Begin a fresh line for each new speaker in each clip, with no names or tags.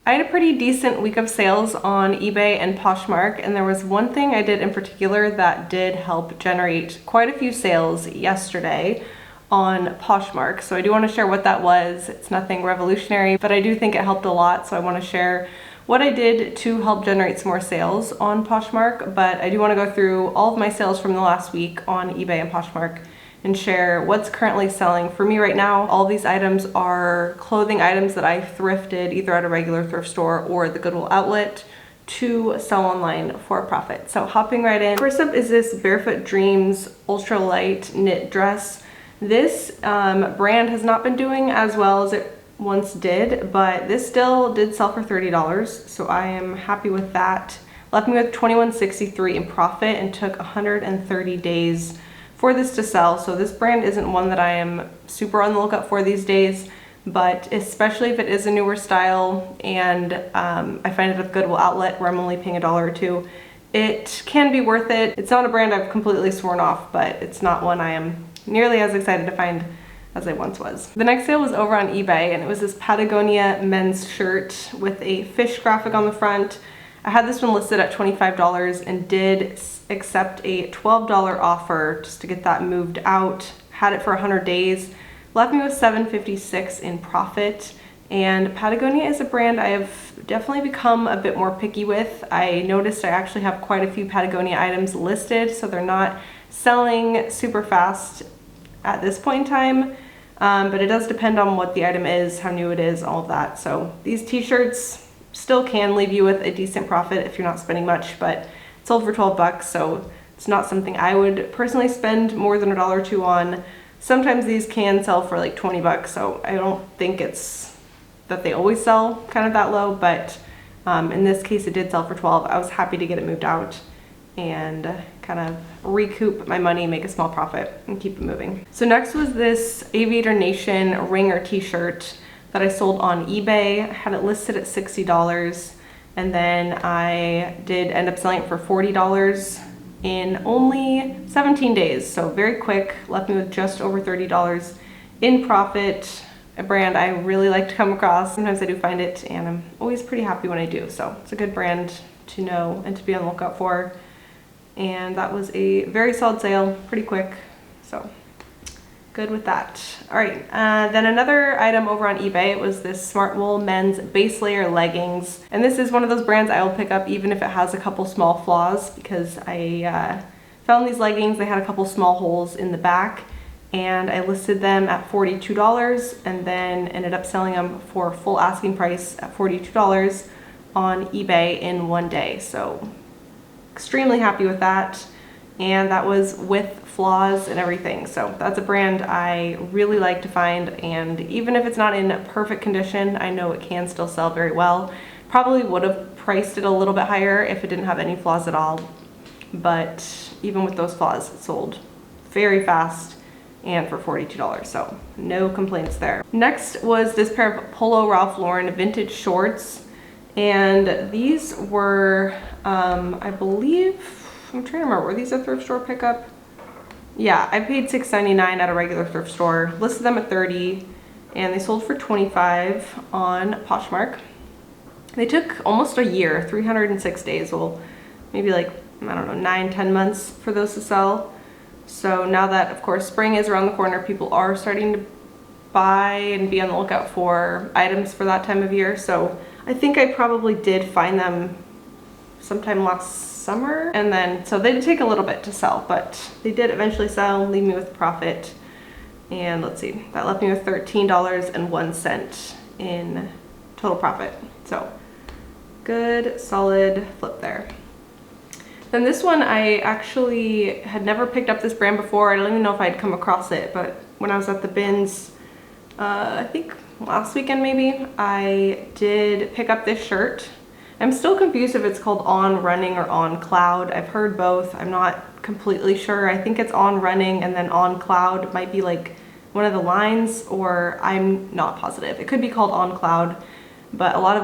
I had a pretty decent week of sales on eBay and Poshmark, and there was one thing I did in particular that did help generate quite a few sales yesterday on Poshmark. So I do want to share what that was. It's nothing revolutionary, but I do think it helped a lot. So I want to share what I did to help generate some more sales on Poshmark, but I do want to go through all of my sales from the last week on eBay and Poshmark and share what's currently selling for me right now. All these items are clothing items that I thrifted either at a regular thrift store or the Goodwill outlet to sell online for a profit. So hopping right in. First up is this Barefoot Dreams ultralight knit dress. This brand has not been doing as well as it once did, but this still did sell for $30, so I am happy with that. Left me with $21.63 in profit and took 130 days for this to sell. So this brand isn't one that I am super on the lookout for these days, but especially if it is a newer style and I find it at the Goodwill outlet where I'm only paying $1 or $2, it can be worth it. It's not a brand I've completely sworn off, but it's not one I am nearly as excited to find as I once was. The next sale was over on eBay, and it was this Patagonia men's shirt with a fish graphic on the front. I had this one listed at $25 and did accept a $12 offer just to get that moved out. Had it for 100 days. Left me with $7.56 in profit. And Patagonia is a brand I have definitely become a bit more picky with. I noticed I actually have quite a few Patagonia items listed, so they're not selling super fast at this point in time. But it does depend on what the item is, how new it is, all of that. So these t-shirts still can leave you with a decent profit if you're not spending much, but it sold for 12 bucks, so it's not something I would personally spend more than $1 or $2 on. Sometimes these can sell for like 20 bucks, so I don't think it's that they always sell kind of that low, but in this case it did sell for 12. I was happy to get it moved out and kind of recoup my money, make a small profit, and keep it moving. So next was this Aviator Nation Ringer t-shirt that I sold on eBay. I had it listed at $60, and then I did end up selling it for $40 in only 17 days. So very quick, left me with just over $30 in profit. A brand I really like to come across. Sometimes I do find it, and I'm always pretty happy when I do. So it's a good brand to know and to be on the lookout for. And that was a very solid sale, pretty quick, so good with that. All right, then another item over on eBay, it was this Smart Wool men's base layer leggings. And this is one of those brands I will pick up even if it has a couple small flaws, because I found these leggings, they had a couple small holes in the back, and I listed them at $42 and then ended up selling them for full asking price at $42 on eBay in one day. So extremely happy with that, and that was with flaws and everything. So that's a brand I really like to find, and even if it's not in perfect condition, I know it can still sell very well. Probably would have priced it a little bit higher if it didn't have any flaws at all, but even with those flaws, it sold very fast and for $42, so no complaints there. Next was this pair of Polo Ralph Lauren vintage shorts. And these were, I believe, I'm trying to remember, were these a thrift store pickup? Yeah, I paid $6.99 at a regular thrift store, listed them at $30, and they sold for $25 on Poshmark. They took almost a year, 306 days, well, maybe like, I don't know, 9-10 months for those to sell. So now that, of course, spring is around the corner, people are starting to buy and be on the lookout for items for that time of year. So I think I probably did find them sometime last summer, and then so they did take a little bit to sell, but they did eventually sell, leave me with profit. And let's see, that left me with $13.01 in total profit. So good solid flip there. Then this one, I actually had never picked up this brand before. I don't even know if I'd come across it, but when I was at the bins, I think last weekend maybe, I did pick up this shirt. I'm still confused if it's called On Running or On Cloud. I've heard both. I'm not completely sure. I think it's On Running, and then On Cloud might be like one of the lines, or I'm not positive. It could be called On Cloud, but a lot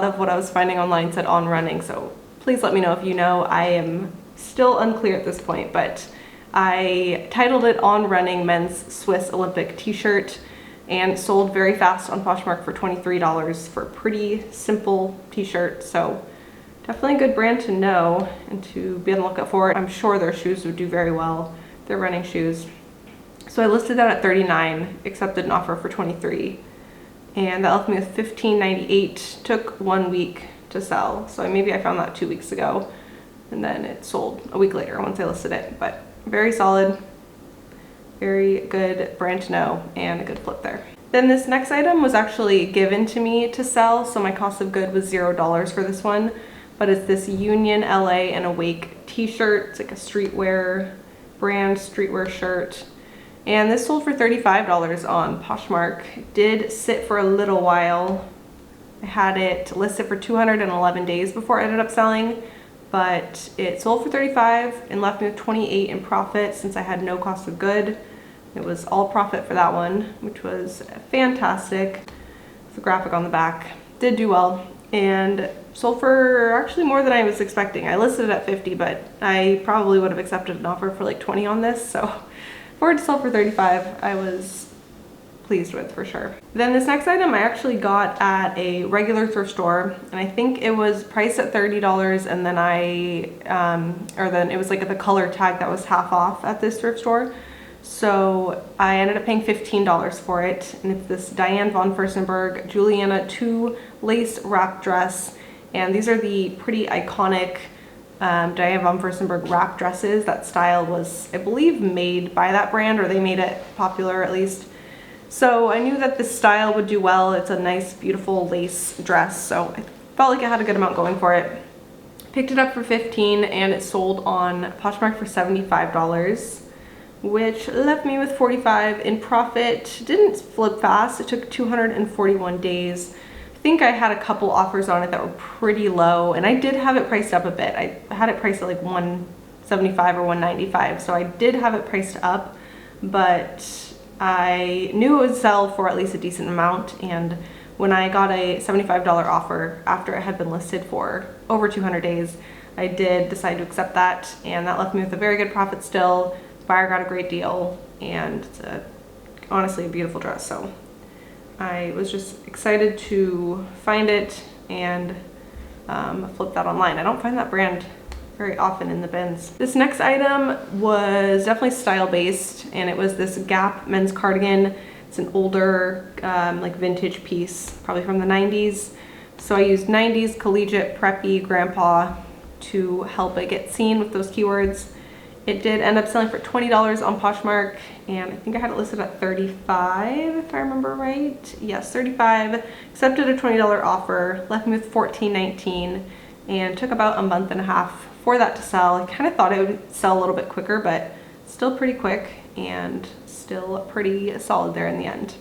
of what I was finding online said On Running, so please let me know if you know. I am still unclear at this point, but I titled it On Running Men's Swiss Olympic T-shirt. and sold very fast on Poshmark for $23 for a pretty simple t-shirt. So definitely a good brand to know and to be on the lookout for. I'm sure their shoes would do very well. They're running shoes. So I listed that at $39, accepted an offer for $23, and that left me with $15.98. Took 1 week to sell, so maybe I found that 2 weeks ago, and then it sold a week later once I listed it. But very solid, very good brand to know, and a good flip there. Then this next item was actually given to me to sell, so my cost of good was $0 for this one, but it's this Union LA and Awake t-shirt. It's like a streetwear brand, streetwear shirt. And this sold for $35 on Poshmark. Did sit for a little while. I had it listed for 211 days before I ended up selling, but it sold for $35 and left me with $28 in profit since I had no cost of good. It was all profit for that one, which was fantastic. The graphic on the back did do well and sold for actually more than I was expecting. I listed it at 50, but I probably would have accepted an offer for like 20 on this, so for it to sell for 35, I was pleased with for sure. Then this next item I actually got at a regular thrift store, and I think it was priced at $30, and then then it was like the color tag that was half off at this thrift store. So I ended up paying $15 for it, and it's this Diane von Furstenberg Juliana 2 lace wrap dress, and these are the pretty iconic Diane von Furstenberg wrap dresses. That style was, I believe, made by that brand, or they made it popular at least. So I knew that this style would do well. It's a nice, beautiful lace dress, so I felt like it had a good amount going for it. Picked it up for $15, and it sold on Poshmark for $75, which left me with $45 in profit. Didn't flip fast. It took 241 days. I think I had a couple offers on it that were pretty low, and I did have it priced up a bit. I had it priced at like $175 or $195, so I did have it priced up, but I knew it would sell for at least a decent amount. And when I got a $75 offer after it had been listed for over 200 days, I did decide to accept that, and that left me with a very good profit still. The buyer got a great deal, and it's honestly a beautiful dress. So I was just excited to find it and flip that online. I don't find that brand very often in the bins. This next item was definitely style based, and it was this Gap men's cardigan. It's an older like vintage piece, probably from the 90s. So I used 90s, collegiate, preppy, grandpa to help it get seen with those keywords. It did end up selling for $20 on Poshmark, and I think I had it listed at $35 if I remember right. Yes, $35. Accepted a $20 offer, left me with $14.19, and took about a month and a half for that to sell. I kind of thought it would sell a little bit quicker, but still pretty quick and still pretty solid there in the end.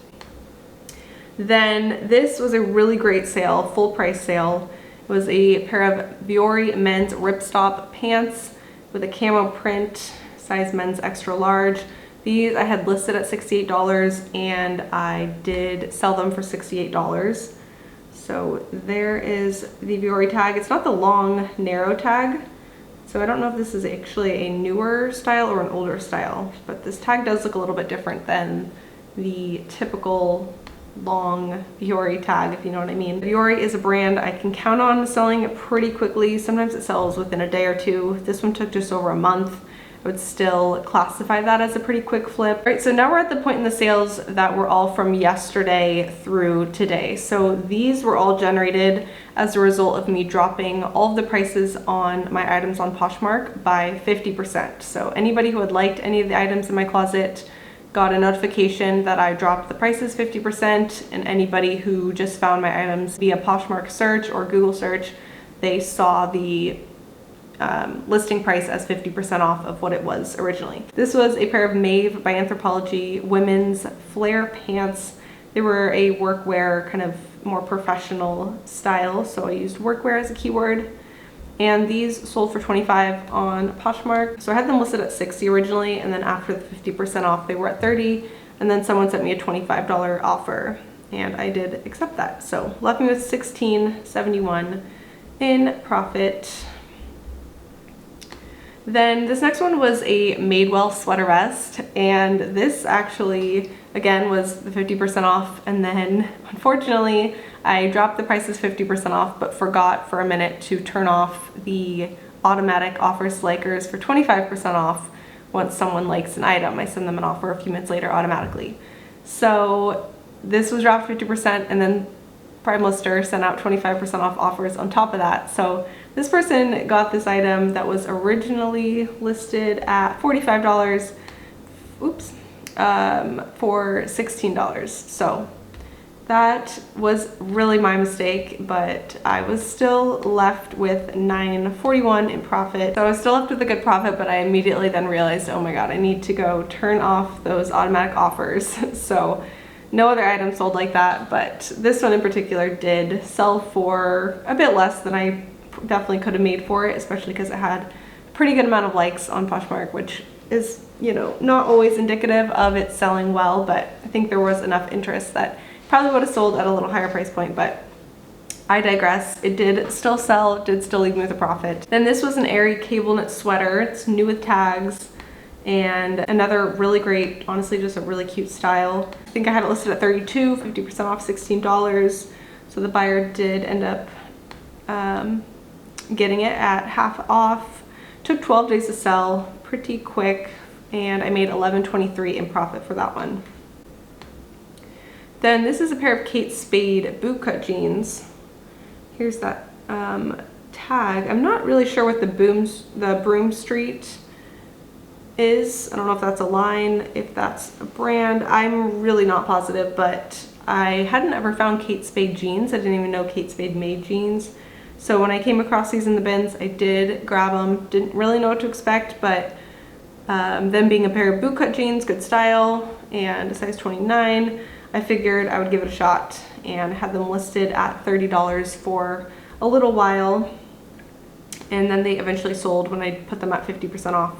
Then this was a really great sale, full price sale. It was a pair of Vuori men's ripstop pants with a camo print, size men's extra large. These I had listed at $68, and I did sell them for $68. So there is the Vuori tag. It's not the long, narrow tag, so I don't know if this is actually a newer style or an older style, but this tag does look a little bit different than the typical long Vuori tag, if you know what I mean. Vuori is a brand I can count on selling pretty quickly. Sometimes it sells within a day or two. This one took just over a month. I would still classify that as a pretty quick flip. All right, so now we're at the point in the sales that were all from yesterday through today. So these were all generated as a result of me dropping all of the prices on my items on Poshmark by 50%. So anybody who had liked any of the items in my closet got a notification that I dropped the prices 50%, and anybody who just found my items via Poshmark search or Google search, they saw the listing price as 50% off of what it was originally. This was a pair of Maeve by Anthropologie women's flare pants. They were a workwear, kind of more professional style, so I used workwear as a keyword. And these sold for $25 on Poshmark. So I had them listed at $60 originally, and then after the 50% off, they were at $30, and then someone sent me a $25 offer, and I did accept that. So left me with $16.71 in profit. Then this next one was a Madewell sweater vest, and this actually again, was the 50% off. And then unfortunately, I dropped the prices 50% off, but forgot for a minute to turn off the automatic offers to likers for 25% off. Once someone likes an item, I send them an offer a few minutes later automatically. So this was dropped 50%, and then Prime Lister sent out 25% off offers on top of that. So this person got this item that was originally listed at $45, for $16. So that was really my mistake, but I was still left with $9.41 in profit. So I was still left with a good profit, but I immediately then realized, oh my God, I need to go turn off those automatic offers. So no other item sold like that, but this one in particular did sell for a bit less than I definitely could have made for it, especially because it had a pretty good amount of likes on Poshmark, which is, you know, not always indicative of it selling well, but I think there was enough interest that probably would have sold at a little higher price point, but I digress. It did still sell, did still leave me with a profit. Then this was an airy cable knit sweater. It's new with tags, and another really great, honestly, just a really cute style. I think I had it listed at $32, 50% off, $16. So the buyer did end up getting it at half off. Took 12 days to sell, pretty quick, and I made $11.23 in profit for that one. Then this is a pair of Kate Spade bootcut jeans. Here's that tag. I'm not really sure what the Broom Street is. I don't know if that's a line, if that's a brand. I'm really not positive, but I hadn't ever found Kate Spade jeans. I didn't even know Kate Spade made jeans. So when I came across these in the bins, I did grab them. Didn't really know what to expect, but them being a pair of bootcut jeans, good style, and a size 29, I figured I would give it a shot, and had them listed at $30 for a little while, and then they eventually sold when I put them at 50% off.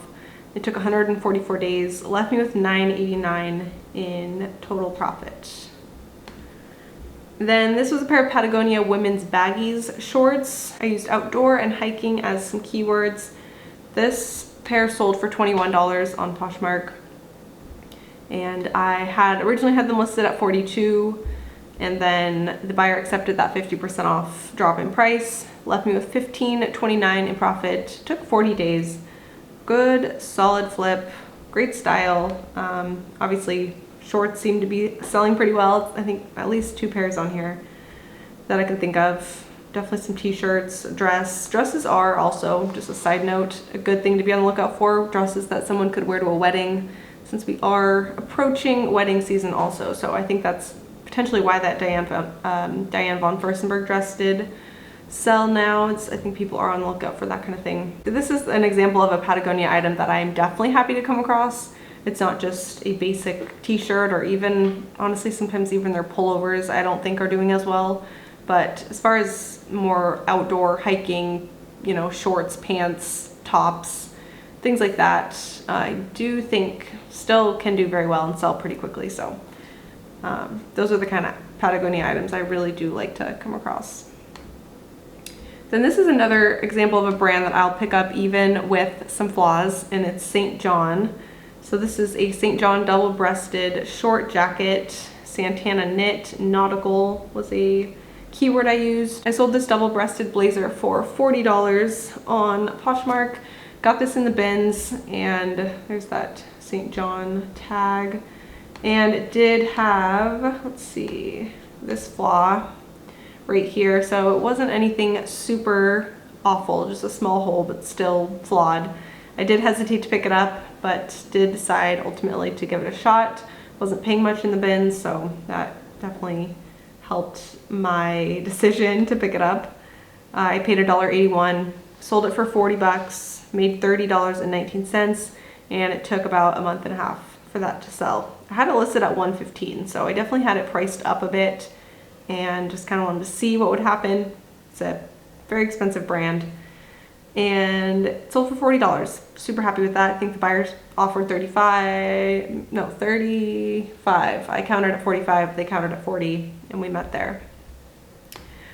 It took 144 days, left me with $9.89 in total profit. Then this was a pair of Patagonia women's baggies shorts. I used outdoor and hiking as some keywords. This pair sold for $21 on Poshmark, and I had originally had them listed at $42, and then the buyer accepted that 50% off drop in price, left me with $15.29 in profit. Took 40 days. Good, solid flip, great style. Obviously, shorts seem to be selling pretty well. I think at least 2 pairs on here that I can think of. Definitely some t-shirts, Dresses are also, just a side note, a good thing to be on the lookout for. Dresses that someone could wear to a wedding, since we are approaching wedding season also. So I think that's potentially why that Diane von Furstenberg dress did sell now. I think people are on the lookout for that kind of thing. This is an example of a Patagonia item that I'm definitely happy to come across. It's not just a basic t-shirt, or even, honestly, sometimes even their pullovers I don't think are doing as well. But as far as more outdoor hiking, you know, shorts, pants, tops, things like that, I do think still can do very well and sell pretty quickly. So those are the kind of Patagonia items I really do like to come across. Then this is another example of a brand that I'll pick up even with some flaws, and it's St. John. So this is a St. John double-breasted short jacket, Santana knit, nautical was a keyword I used. I sold this double-breasted blazer for $40 on Poshmark. Got this in the bins, and there's that St. John tag. And it did have, let's see, this flaw right here. So it wasn't anything super awful, just a small hole, but still flawed. I did hesitate to pick it up, but did decide ultimately to give it a shot. Wasn't paying much in the bins, so that definitely helped my decision to pick it up. I paid $1.81, sold it for 40 bucks, made $30.19, and it took about a month and a half for that to sell. I had it listed at $115, so I definitely had it priced up a bit and just kind of wanted to see what would happen. It's a very expensive brand, and it sold for $40. Super happy with that. I think the buyers offered 35. I countered at 45, they countered at 40, and we met there.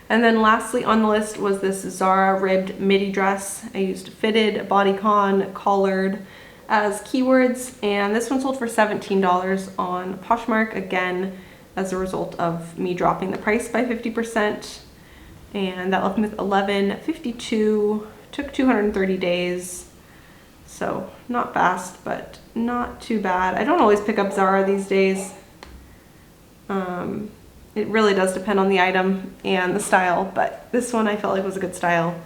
And then lastly on the list was this Zara ribbed midi dress. I used fitted, bodycon, collared. as keywords, and this one sold for $17 on Poshmark, again, as a result of me dropping the price by 50. And that left me with 1152, took 230 days. So not fast, but not too bad. I don't always pick up Zara these days. It really does depend on the item and the style, but this one I felt like was a good style.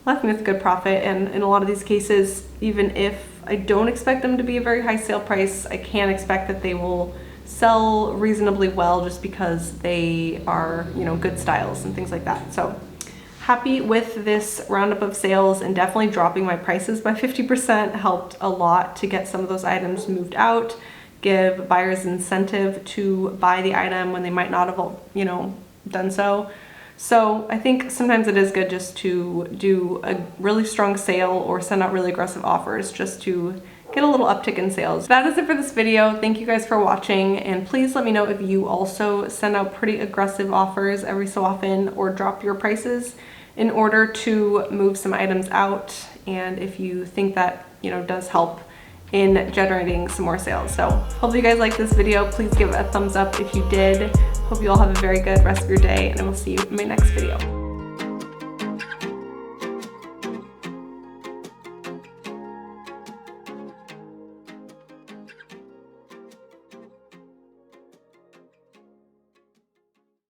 Left me with a good profit, and in a lot of these cases, even if I don't expect them to be a very high sale price, I can expect that they will sell reasonably well just because they are, you know, good styles and things like that. So happy with this roundup of sales, and definitely dropping my prices by 50% helped a lot to get some of those items moved out, give buyers incentive to buy the item when they might not have, you know, done so. So I think sometimes it is good just to do a really strong sale or send out really aggressive offers just to get a little uptick in sales. That is it for this video. Thank you guys for watching, and please let me know if you also send out pretty aggressive offers every so often or drop your prices in order to move some items out, and if you think that, you know, does help in generating some more sales. So hope you guys liked this video. Please give it a thumbs up if you did. Hope you all have a very good rest of your day, and I will see you in my next video.